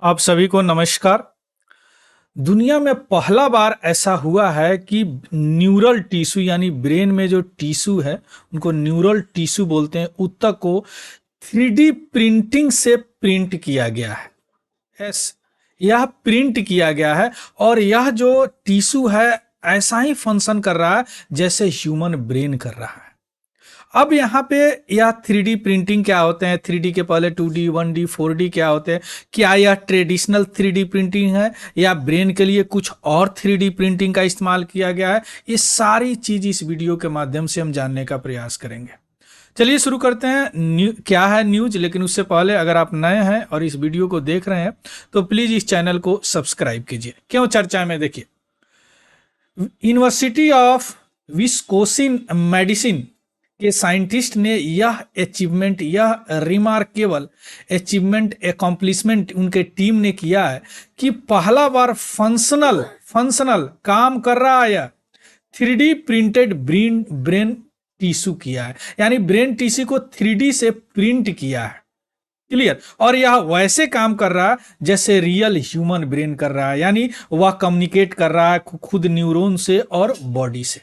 आप सभी को नमस्कार। दुनिया में पहला बार ऐसा हुआ है कि न्यूरल टिश्यू यानी ब्रेन में जो टिश्यू है उनको न्यूरल टिश्यू बोलते हैं, उत्तक को 3D प्रिंटिंग से प्रिंट किया गया है। यस, यह प्रिंट किया गया है और यह जो टिश्यू है ऐसा ही फंक्शन कर रहा है जैसे ह्यूमन ब्रेन कर रहा है। अब यहाँ पे यह 3D प्रिंटिंग क्या होते हैं, 3D के पहले 2D 1D 4D क्या होते हैं, क्या यह ट्रेडिशनल 3D प्रिंटिंग है या ब्रेन के लिए कुछ और 3D प्रिंटिंग का इस्तेमाल किया गया है, ये सारी चीज इस वीडियो के माध्यम से हम जानने का प्रयास करेंगे। चलिए शुरू करते हैं। क्या है न्यूज, लेकिन उससे पहले अगर आप नए हैं और इस वीडियो को देख रहे हैं तो प्लीज इस चैनल को सब्सक्राइब कीजिए। क्यों चर्चा में, देखिए यूनिवर्सिटी ऑफ विस्कोसिन मेडिसिन के साइंटिस्ट ने यह अचीवमेंट, यह रिमार्केबल अचीवमेंट एकम्प्लिशमेंट उनके टीम ने किया है कि पहला बार फंक्शनल काम कर रहा है 3D प्रिंटेड ब्रेन टिश्यू किया है, यानी ब्रेन टिश्यू को 3D से प्रिंट किया है। क्लियर। और यह वैसे काम कर रहा है जैसे रियल ह्यूमन ब्रेन कर रहा है, यानी वह कम्युनिकेट कर रहा है खुद न्यूरॉन से और बॉडी से।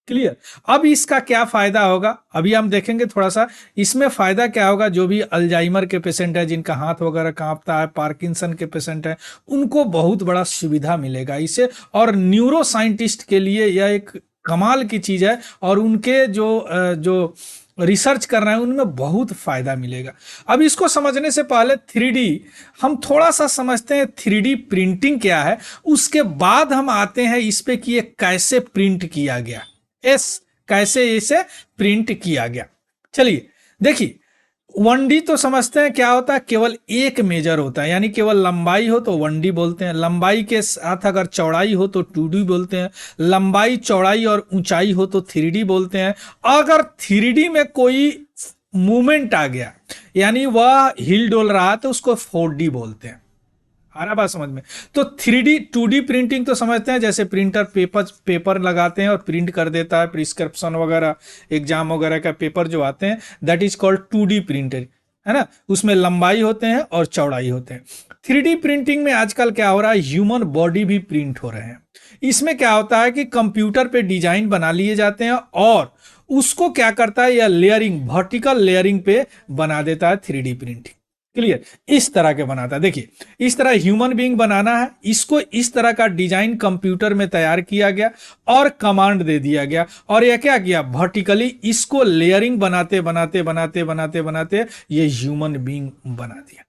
क्लियर। अब इसका क्या फायदा होगा, अभी हम देखेंगे थोड़ा सा इसमें फायदा क्या होगा। जो भी अल्जाइमर के पेशेंट है, जिनका हाथ वगैरह कांपता है, पार्किंसन के पेशेंट है, उनको बहुत बड़ा सुविधा मिलेगा इससे। और न्यूरो साइंटिस्ट के लिए यह एक कमाल की चीज है और उनके जो रिसर्च कर रहे हैं उनमें बहुत फायदा मिलेगा। अब इसको समझने से पहले 3D हम थोड़ा सा समझते हैं 3D प्रिंटिंग क्या है, उसके बाद हम आते हैं इस पे कि ये कैसे प्रिंट किया गया। कैसे इसे प्रिंट किया गया। चलिए देखिए, 1D तो समझते हैं क्या होता है, केवल एक मेजर होता है, यानी केवल लंबाई हो तो 1D बोलते हैं, लंबाई के साथ अगर चौड़ाई हो तो 2D बोलते हैं, लंबाई चौड़ाई और ऊंचाई हो तो 3D बोलते हैं। अगर 3D में कोई मूवमेंट आ गया यानी वह हिल डोल रहा तो उसको 4D बोलते हैं। आ रहा बात समझ में। तो 3D 2D प्रिंटिंग तो समझते हैं, जैसे प्रिंटर पेपर लगाते हैं और प्रिंट कर देता है, प्रिस्क्रिप्शन वगैरह एग्जाम वगैरह का पेपर जो आते हैं, that is called 2D printer, है ना। उसमें लंबाई होते हैं और चौड़ाई होते हैं। 3D प्रिंटिंग में आजकल क्या हो रहा है, ह्यूमन बॉडी भी प्रिंट हो रहे हैं। इसमें क्या होता है कि कंप्यूटर पे डिजाइन बना लिए जाते हैं और उसको क्या करता है, या लेयरिंग, वर्टिकल लेयरिंग पे बना देता है 3D प्रिंटिंग। क्लियर। इस तरह के बनाता है। देखिए इस तरह ह्यूमन बीइंग बनाना है, इसको इस तरह का डिजाइन कंप्यूटर में तैयार किया गया और कमांड दे दिया गया और यह क्या किया, वर्टिकली इसको लेयरिंग बनाते बनाते बनाते बनाते बनाते ये ह्यूमन बीइंग बना दिया।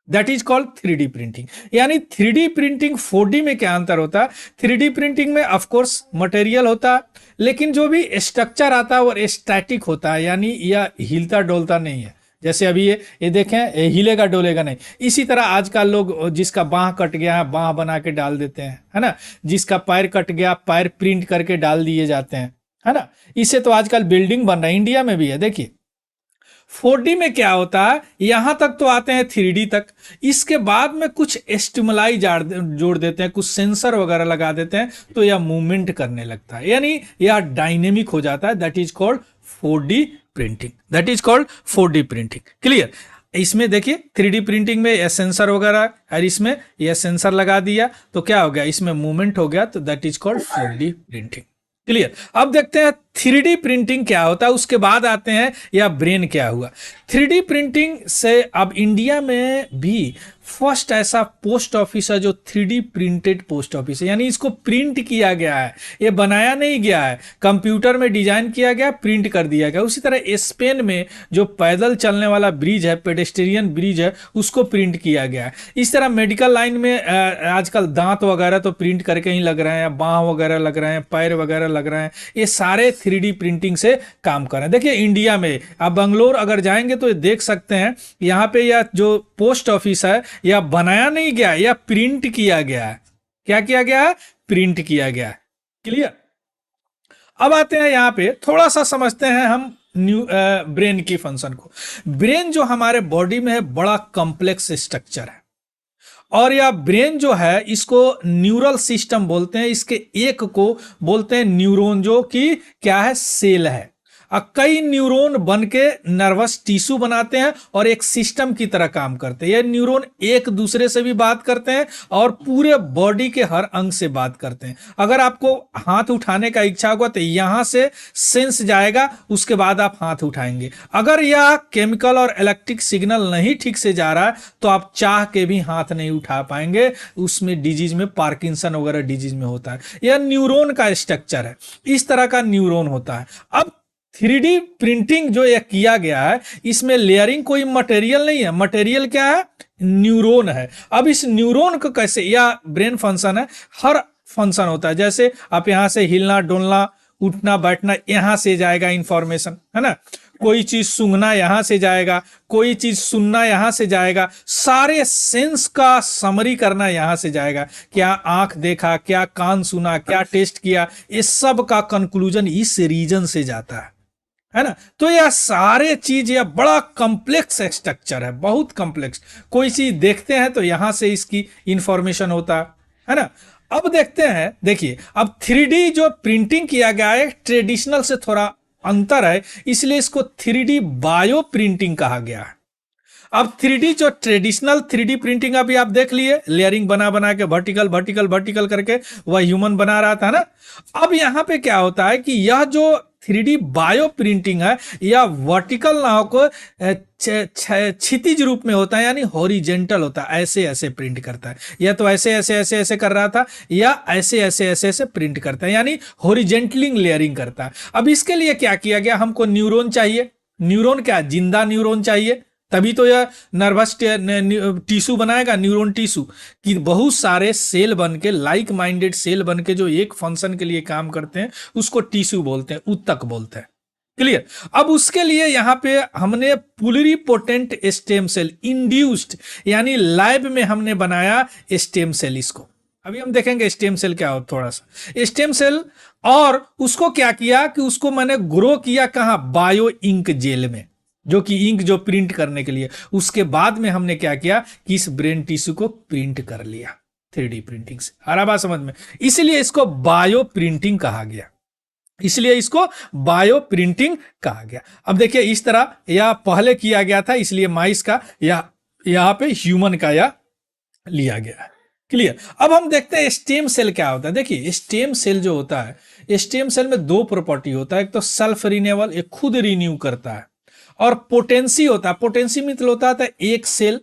That is called 3D printing. यानी 3D प्रिंटिंग 4D में क्या अंतर होता है, 3D प्रिंटिंग में ऑफकोर्स मटेरियल होता है, लेकिन जो भी स्ट्रक्चर आता है वो स्टैटिक होता है, यानी यह हिलता डोलता नहीं है। जैसे अभी ये देखें, ये हिलेगा डोलेगा नहीं। इसी तरह आजकल लोग, जिसका बाह कट गया है बाह बना के डाल देते हैं, है ना। जिसका पैर कट गया पैर प्रिंट करके डाल दिए जाते हैं, है ना। इससे तो आजकल बिल्डिंग बन रहा है, इंडिया में भी है। देखिए 4D में क्या होता है, यहां तक तो आते हैं 3D तक, इसके बाद में कुछ स्टिमुलाई जोड़ देते हैं, कुछ सेंसर वगैरह लगा देते हैं, तो यह मूवमेंट करने लगता है, यानी यह डायनेमिक हो जाता है। That is called 4D printing. That is called 4D printing. Clear. इसमें देखिए 3D प्रिंटिंग में यह सेंसर वगैरह और इसमें यह सेंसर लगा दिया तो क्या हो गया, इसमें मूवमेंट हो गया, तो that is called 4D printing. Clear. अब देखते हैं 3D प्रिंटिंग क्या होता है, उसके बाद आते हैं या ब्रेन क्या हुआ। 3D प्रिंटिंग से अब इंडिया में भी फर्स्ट ऐसा पोस्ट ऑफिस है जो 3D प्रिंटेड पोस्ट ऑफिस है, यानी इसको प्रिंट किया गया है, ये बनाया नहीं गया है, कंप्यूटर में डिजाइन किया गया, प्रिंट कर दिया गया। उसी तरह स्पेन में जो पैदल चलने वाला ब्रिज है, पेडेस्ट्रियन ब्रिज है, उसको प्रिंट किया गया है। इस तरह मेडिकल लाइन में आजकल दांत वगैरह तो प्रिंट करके ही लग रहे हैं, बाँह वगैरह लग रहे हैं, पैर वगैरह लग रहे हैं, ये सारे 3D प्रिंटिंग से काम कर रहे हैं। देखिए इंडिया में आप बंगलोर अगर जाएंगे तो देख सकते हैं, यहाँ पे यह जो पोस्ट ऑफिस है यह बनाया नहीं गया, यह प्रिंट किया गया है। क्या किया गया है, प्रिंट किया गया है। क्लियर। अब आते हैं यहाँ पे थोड़ा सा समझते हैं हम ब्रेन की फंक्शन को। ब्रेन जो हमारे बॉडी में है बड़ा कॉम्प्लेक्स स्ट्रक्चर है और यह ब्रेन जो है इसको न्यूरल सिस्टम बोलते हैं, इसके एक को बोलते हैं न्यूरॉन, जो कि क्या है, सेल है। कई न्यूरॉन बन के नर्वस टिश्यू बनाते हैं और एक सिस्टम की तरह काम करते हैं। ये न्यूरॉन एक दूसरे से भी बात करते हैं और पूरे बॉडी के हर अंग से बात करते हैं। अगर आपको हाथ उठाने का इच्छा होगा तो यहां से सेंस जाएगा, उसके बाद आप हाथ उठाएंगे। अगर यह केमिकल और इलेक्ट्रिक सिग्नल नहीं ठीक से जा रहा है तो आप चाह के भी हाथ नहीं उठा पाएंगे। उसमें डिजीज में, पार्किंसन वगैरह डिजीज में होता है। यह न्यूरॉन का स्ट्रक्चर है, इस तरह का न्यूरॉन होता है। अब 3D प्रिंटिंग जो यह किया गया है, इसमें लेयरिंग कोई मटेरियल नहीं है। मटेरियल क्या है? न्यूरॉन है। अब इस न्यूरॉन को कैसे, या ब्रेन फंक्शन है, हर फंक्शन होता है। जैसे आप यहां से हिलना डुलना उठना बैठना, यहां से जाएगा इंफॉर्मेशन, है ना। कोई चीज सूंघना यहां से जाएगा, कोई चीज सुनना यहां से जाएगा, सारे सेंस का समरी करना यहां से जाएगा। क्या आंख देखा, क्या कान सुना, क्या टेस्ट किया, इस सब का कंक्लूजन इस रीजन से जाता है ना। तो यह सारे चीज, यह बड़ा कॉम्प्लेक्स स्ट्रक्चर है, बहुत कॉम्प्लेक्स। कोई चीज देखते हैं तो यहां से इसकी इंफॉर्मेशन होता है ना। अब देखते हैं, देखिए अब 3D जो प्रिंटिंग किया गया है ट्रेडिशनल से थोड़ा अंतर है, इसलिए इसको 3D बायो प्रिंटिंग कहा गया है। अब 3D जो ट्रेडिशनल 3D प्रिंटिंग अभी आप देख लिए, लेयरिंग बना बना के वर्टिकल वर्टिकल वर्टिकल करके वह ह्यूमन बना रहा था ना। अब यहां पे क्या होता है कि यह जो 3D बायो प्रिंटिंग है, या वर्टिकल ना होकर क्षितिज रूप में होता है, यानी हॉरिजेंटल होता है, ऐसे ऐसे प्रिंट करता है। या तो ऐसे ऐसे ऐसे ऐसे कर रहा था, या ऐसे ऐसे ऐसे ऐसे प्रिंट करता है, यानी हॉरिजेंटलिंग लेयरिंग करता है। अब इसके लिए क्या किया गया, हमको न्यूरॉन चाहिए। न्यूरॉन क्या, जिंदा न्यूरॉन चाहिए, तभी तो यह नर्वस टिश्यू बनाएगा, न्यूरॉन टिश्यू कि बहुत सारे सेल बन के, लाइक माइंडेड सेल बन के जो एक फंक्शन के लिए काम करते हैं, उसको टिश्यू बोलते हैं, ऊतक बोलते हैं। क्लियर। अब उसके लिए यहां पे हमने प्लुरिपोटेंट स्टेम सेल इंड्यूस्ड, यानी लैब में हमने बनाया स्टेम सेल। इसको अभी हम देखेंगे स्टेम सेल क्या हो, थोड़ा सा स्टेम सेल। और उसको क्या किया कि उसको मैंने ग्रो किया कहां, बायो इंक जेल में, जो कि इंक जो प्रिंट करने के लिए। उसके बाद में हमने क्या किया कि इस ब्रेन टिश्यू को प्रिंट कर लिया 3D प्रिंटिंग से। आ रहा बात समझ में? इसलिए इसको बायो प्रिंटिंग कहा गया, इसलिए इसको बायो प्रिंटिंग कहा गया। अब देखिए इस तरह यह पहले किया गया था, इसलिए माइस का, या यहां पे ह्यूमन का यह लिया गया है। क्लियर। अब हम देखते हैं स्टेम सेल क्या होता है। देखिए स्टेम सेल जो होता है, स्टेम सेल में दो प्रॉपर्टी होता है, एक तो सेल्फ रिन्यूअल, एक खुद रिन्यू करता है, और पोटेंसी होता है। पोटेंसी मतलब होता है एक सेल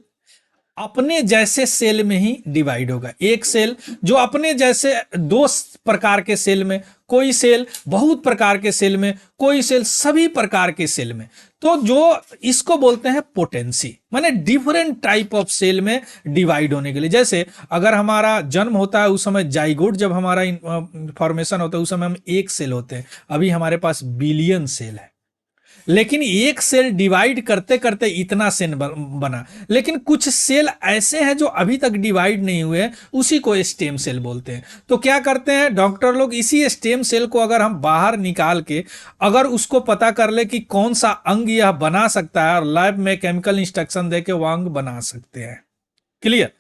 अपने जैसे सेल में ही डिवाइड होगा। एक सेल जो अपने जैसे दो प्रकार के सेल में, कोई सेल बहुत प्रकार के सेल में, कोई सेल सभी प्रकार के सेल में, तो जो इसको बोलते हैं पोटेंसी, माने डिफरेंट टाइप ऑफ सेल में डिवाइड होने के लिए। जैसे अगर हमारा जन्म होता है उस समय जाइगोट, जब हमारा फॉर्मेशन होता है उस समय हम एक सेल होते हैं, अभी हमारे पास बिलियन सेल है। लेकिन एक सेल डिवाइड करते करते इतना सेल बना। लेकिन कुछ सेल ऐसे हैं जो अभी तक डिवाइड नहीं हुए, उसी को स्टेम सेल बोलते हैं। तो क्या करते हैं डॉक्टर लोग, इसी स्टेम सेल को अगर हम बाहर निकाल के अगर उसको पता कर ले कि कौन सा अंग यह बना सकता है, और लैब में केमिकल इंस्ट्रक्शन दे के वो अंग बना सकते हैं। क्लियर।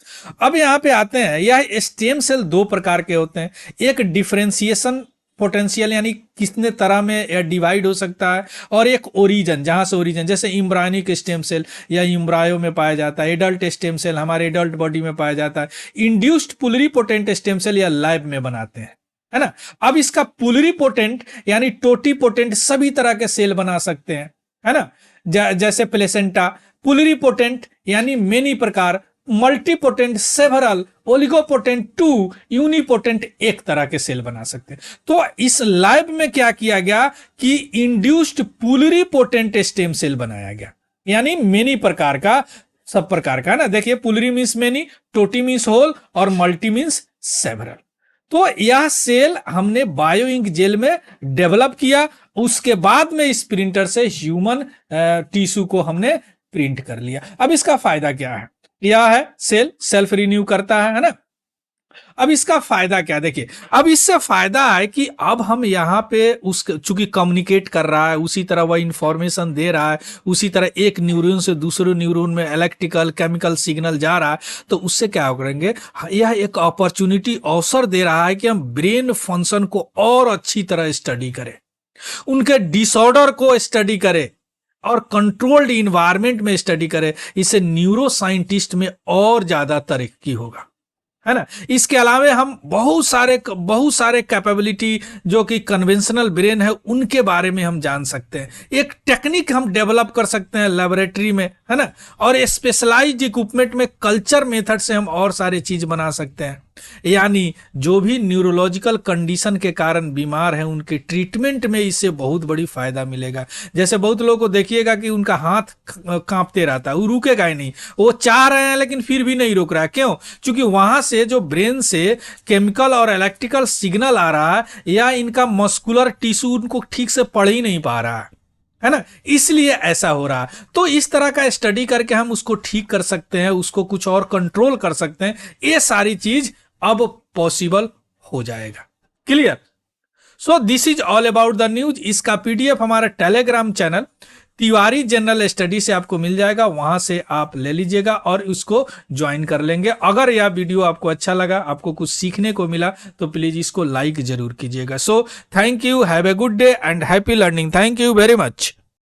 अब यहां पे आते हैं, यह स्टेम सेल दो प्रकार के होते हैं। एक डिफरेंशिएशन पोटेंशियल, यानी कितने तरह में डिवाइड हो सकता है, और एक ओरिजन, जहां से ओरिजन, जैसे इम्ब्रायोनिक स्टेम सेल या इम्ब्रायो में पाया जाता है, एडल्ट स्टेम सेल हमारे एडल्ट बॉडी में पाया जाता है, इंड्यूस्ड प्लुरिपोटेंट स्टेम सेल या लैब में बनाते हैं, है ना। अब इसका प्लुरिपोटेंट यानी टोटीपोटेंट सभी तरह के सेल बना सकते हैं, है ना। जैसे प्लेसेंटा, प्लुरिपोटेंट यानी मेनी प्रकार, मल्टीपोटेंट सेवरल, ओलिगोपोटेंट टू, यूनिपोटेंट एक तरह के सेल बना सकते हैं। तो इस लैब में क्या किया गया कि इंड्यूस्ड प्लुरिपोटेंट स्टेम सेल बनाया गया, यानी मेनी प्रकार का, सब प्रकार का ना। देखिए प्लुरी मीन्स मेनी, टोटी मीन्स होल, और मल्टी मीन्स सेवरल। तो यह सेल हमने बायो इंक जेल में डेवलप किया, उसके बाद में इस प्रिंटर से ह्यूमन टिश्यू को हमने प्रिंट कर लिया। अब इसका फायदा क्या है, यह है सेल सेल्फ रिन्यू करता है ना। अब इसका फायदा क्या, देखिए अब इससे फायदा है कि अब हम यहाँ पे उस चूंकि कम्युनिकेट कर रहा है, उसी तरह वह इंफॉर्मेशन दे रहा है, उसी तरह एक न्यूरॉन से दूसरे न्यूरॉन में इलेक्ट्रिकल केमिकल सिग्नल जा रहा है, तो उससे क्या करेंगे, यह एक अपॉर्चुनिटी, अवसर दे रहा है कि हम ब्रेन फंक्शन को और अच्छी तरह स्टडी करें। उनके डिसऑर्डर को स्टडी करे और कंट्रोल्ड इन्वायरमेंट में स्टडी करे, इससे न्यूरो साइंटिस्ट में और ज्यादा तरक्की होगा, है ना। इसके अलावा हम बहुत सारे कैपेबिलिटी जो कि कन्वेंशनल ब्रेन है उनके बारे में हम जान सकते हैं। एक टेक्निक हम डेवलप कर सकते हैं लेबोरेटरी में, है ना। और स्पेशलाइज्ड इक्विपमेंट में कल्चर मेथड से हम और सारे चीज बना सकते हैं। यानी जो भी न्यूरोलॉजिकल कंडीशन के कारण बीमार हैं उनके ट्रीटमेंट में इससे बहुत बड़ी फायदा मिलेगा। जैसे बहुत लोगों को देखिएगा कि उनका हाथ कांपते रहता है, वो रुकेगा ही नहीं, वो चाह रहे हैं लेकिन फिर भी नहीं रुक रहा है। क्यों? क्योंकि वहां से जो ब्रेन से केमिकल और इलेक्ट्रिकल सिग्नल आ रहा है या इनका मस्कुलर टिश्यू उनको ठीक से पढ़ ही नहीं पा रहा है ना, इसलिए ऐसा हो रहा। तो इस तरह का स्टडी करके हम उसको ठीक कर सकते हैं, उसको कुछ और कंट्रोल कर सकते हैं। ये सारी चीज अब पॉसिबल हो जाएगा। Clear? So this is all about the news. इसका पीडीएफ हमारा Telegram channel Tiwari general study से आपको मिल जाएगा, वहां से आप ले लीजिएगा और उसको ज्वाइन कर लेंगे। अगर यह वीडियो आपको अच्छा लगा, आपको कुछ सीखने को मिला, तो प्लीज इसको लाइक जरूर कीजिएगा। So thank you, have a good day and happy learning. Thank you very much.